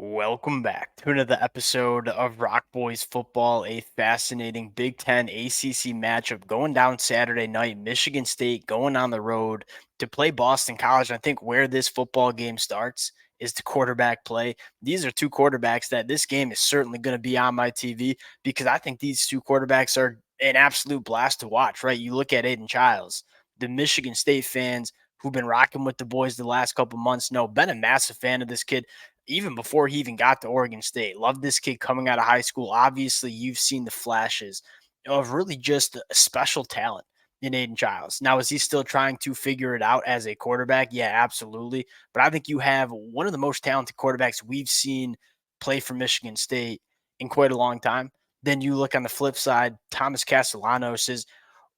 Welcome back to another episode of Rock Boys Football, a fascinating Big Ten ACC matchup going down Saturday night. Michigan State going on the road to play Boston College. I think where this football game starts is the quarterback play. These are two quarterbacks that this game is certainly going to be on my TV because I think these two quarterbacks are an absolute blast to watch, right? You look at Aidan Chiles, the Michigan State fans who've been rocking with the boys the last couple months know, been a massive fan of this kid even before he even got to Oregon State. Love this kid coming out of high school. Obviously, you've seen the flashes of really just a special talent in Aiden Chiles. Now, is he still trying to figure it out as a quarterback? Yeah, absolutely. But I think you have one of the most talented quarterbacks we've seen play for Michigan State in quite a long time. Then you look on the flip side, Thomas Castellanos is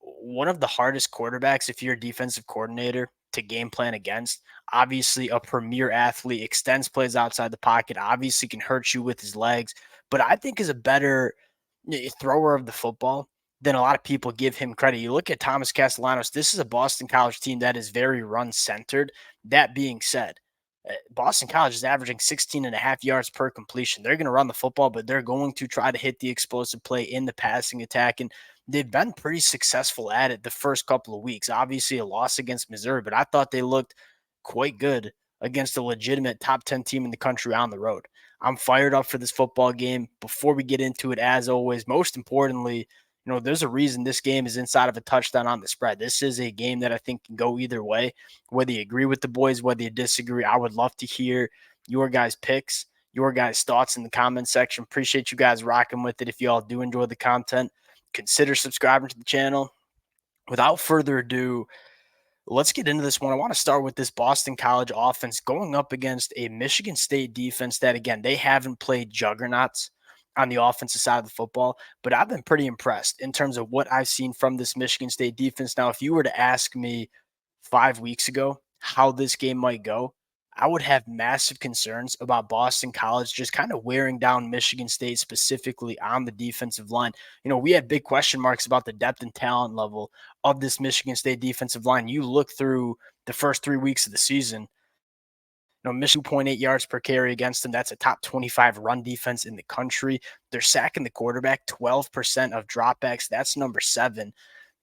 one of the hardest quarterbacks if you're a defensive coordinator to game plan against. Obviously, a premier athlete, extends plays outside the pocket, obviously can hurt you with his legs, but I think is a better thrower of the football than a lot of people give him credit. You look at Thomas Castellanos, this is a Boston College team that is very run centered. That being said, Boston College is averaging 16 and a half yards per completion. They're going to run the football, but they're going to try to hit the explosive play in the passing attack. And they've been pretty successful at it the first couple of weeks. Obviously, a loss against Missouri, but I thought they looked quite good against a legitimate top 10 team in the country on the road. I'm fired up for this football game. Before we get into it, as always, most importantly, there's a reason this game is inside of a touchdown on the spread. This is a game that I think can go either way. Whether you agree with the boys, whether you disagree, I would love to hear your guys' picks, your guys' thoughts in the comment section. Appreciate you guys rocking with it. If you all do enjoy the content, consider subscribing to the channel. Without further ado, let's get into this one. I want to start with this Boston College offense going up against a Michigan State defense that, again, they haven't played juggernauts on the offensive side of the football, but I've been pretty impressed in terms of what I've seen from this Michigan State defense. Now, if you were to ask me 5 weeks ago how this game might go, I would have massive concerns about Boston College just kind of wearing down Michigan State specifically on the defensive line. We had big question marks about the depth and talent level of this Michigan State defensive line. You look through the first 3 weeks of the season, Michigan 2.8 yards per carry against them. That's a top 25 run defense in the country. They're sacking the quarterback 12% of dropbacks. That's number 7.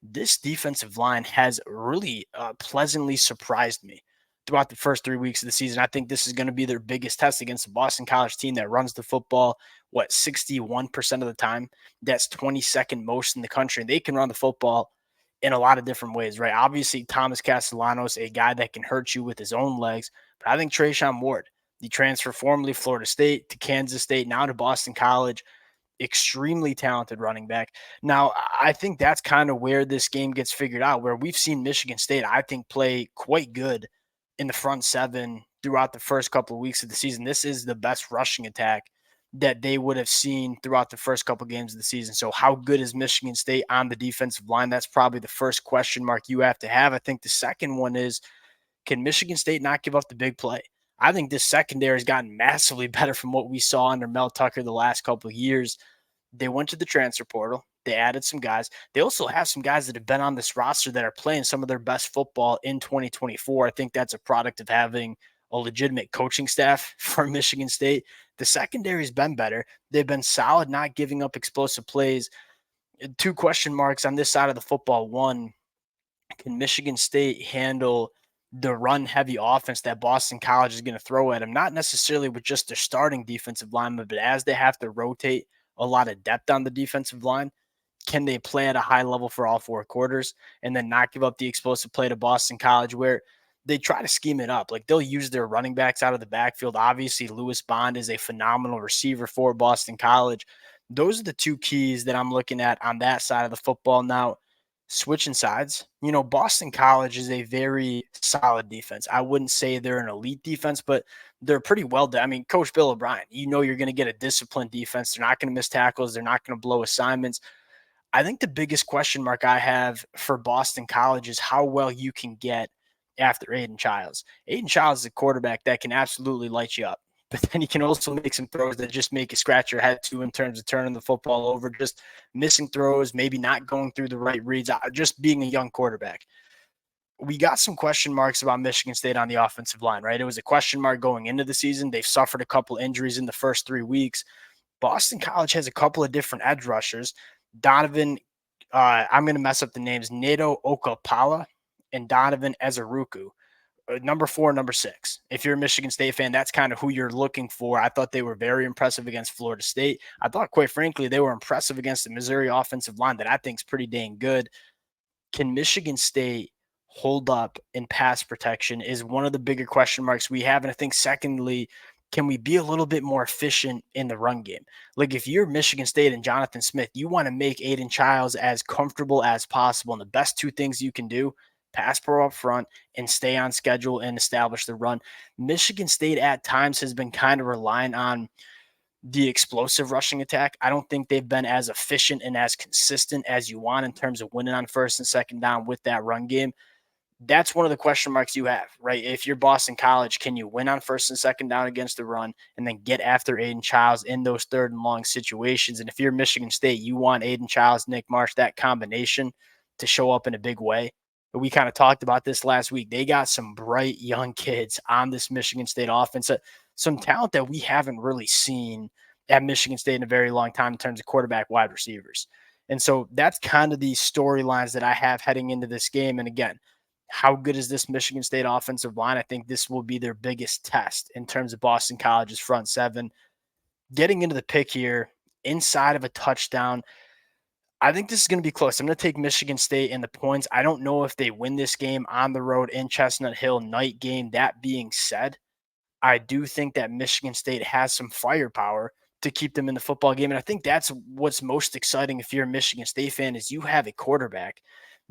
This defensive line has really pleasantly surprised me throughout the first 3 weeks of the season. I think this is going to be their biggest test against the Boston College team that runs the football, 61% of the time. That's 22nd most in the country. And they can run the football in a lot of different ways, right? Obviously, Thomas Castellanos, a guy that can hurt you with his own legs. But I think Trayshawn Ward, the transfer formerly Florida State to Kansas State, now to Boston College, extremely talented running back. Now, I think that's kind of where this game gets figured out, where we've seen Michigan State, I think, play quite good in the front seven throughout the first couple of weeks of the season. This is the best rushing attack that they would have seen throughout the first couple of games of the season. So how good is Michigan State on the defensive line? That's probably the first question mark you have to have. I think the second one is, can Michigan State not give up the big play? I think this secondary has gotten massively better from what we saw under Mel Tucker the last couple of years. They went to the transfer portal. They added some guys. They also have some guys that have been on this roster that are playing some of their best football in 2024. I think that's a product of having a legitimate coaching staff for Michigan State. The secondary's been better. They've been solid, not giving up explosive plays. 2 question marks on this side of the football. One, can Michigan State handle the run heavy offense that Boston College is going to throw at them? Not necessarily with just their starting defensive lineman, but as they have to rotate a lot of depth on the defensive line, can they play at a high level for all 4 quarters and then not give up the explosive play to Boston College where they try to scheme it up? Like, they'll use their running backs out of the backfield. Obviously, Lewis Bond is a phenomenal receiver for Boston College. Those are the 2 keys that I'm looking at on that side of the football. Now, switching sides, Boston College is a very solid defense. I wouldn't say they're an elite defense, but they're pretty well done. I mean, Coach Bill O'Brien, you're going to get a disciplined defense. They're not going to miss tackles. They're not going to blow assignments. I think the biggest question mark I have for Boston College is how well you can get after Aidan Chiles. Aidan Chiles is a quarterback that can absolutely light you up, but then he can also make some throws that just make you scratch your head too in terms of turning the football over, just missing throws, maybe not going through the right reads, just being a young quarterback. we got some question marks about Michigan State on the offensive line, right? It was a question mark going into the season. They've suffered a couple injuries in the first 3 weeks. Boston College has a couple of different edge rushers. Donovan, I'm going to mess up the names, Nato Okapala and Donovan Ezeruku. Number 4, number 6. If you're a Michigan State fan, that's kind of who you're looking for. I thought they were very impressive against Florida State. I thought, quite frankly, they were impressive against the Missouri offensive line that I think is pretty dang good. Can Michigan State hold up in pass protection is one of the bigger question marks we have. And I think, secondly, can we be a little bit more efficient in the run game? Like, if you're Michigan State and Jonathan Smith, you want to make Aidan Chiles as comfortable as possible. And the best two things you can do, pass pro up front and stay on schedule and establish the run. Michigan State at times has been kind of relying on the explosive rushing attack. I don't think they've been as efficient and as consistent as you want in terms of winning on first and second down with that run game. That's one of the question marks you have, right? If you're Boston College, can you win on first and second down against the run and then get after Aidan Chiles in those third and long situations? And if you're Michigan State, you want Aidan Chiles, Nick Marsh, that combination to show up in a big way. But we kind of talked about this last week. They got some bright young kids on this Michigan State offense, some talent that we haven't really seen at Michigan State in a very long time in terms of quarterback wide receivers. And so that's kind of the storylines that I have heading into this game. And again, how good is this Michigan State offensive line? I think this will be their biggest test in terms of Boston College's front seven. Getting into the pick here, inside of a touchdown, I think this is going to be close. I'm going to take Michigan State in the points. I don't know if they win this game on the road in Chestnut Hill, night game. That being said, I do think that Michigan State has some firepower to keep them in the football game. And I think that's what's most exciting if you're a Michigan State fan is you have a quarterback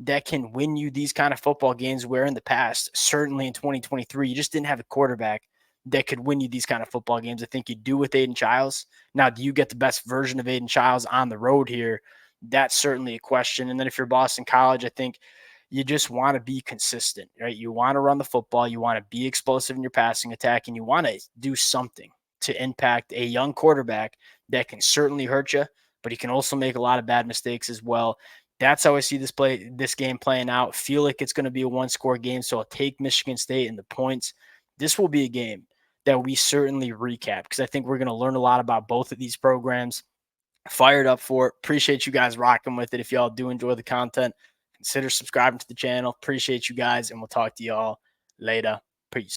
that can win you these kind of football games where in the past, certainly in 2023, you just didn't have a quarterback that could win you these kind of football games. I think you do with Aidan Chiles. Now, do you get the best version of Aidan Chiles on the road here? That's certainly a question. And then if you're Boston College, I think you just want to be consistent, right? You want to run the football, you want to be explosive in your passing attack, and you want to do something to impact a young quarterback that can certainly hurt you, but he can also make a lot of bad mistakes as well. That's how I see this game playing out. Feel like it's going to be a one-score game, so I'll take Michigan State and the points. This will be a game that we certainly recap because I think we're going to learn a lot about both of these programs. Fired up for it. Appreciate you guys rocking with it. If y'all do enjoy the content, consider subscribing to the channel. Appreciate you guys, and we'll talk to y'all later. Peace.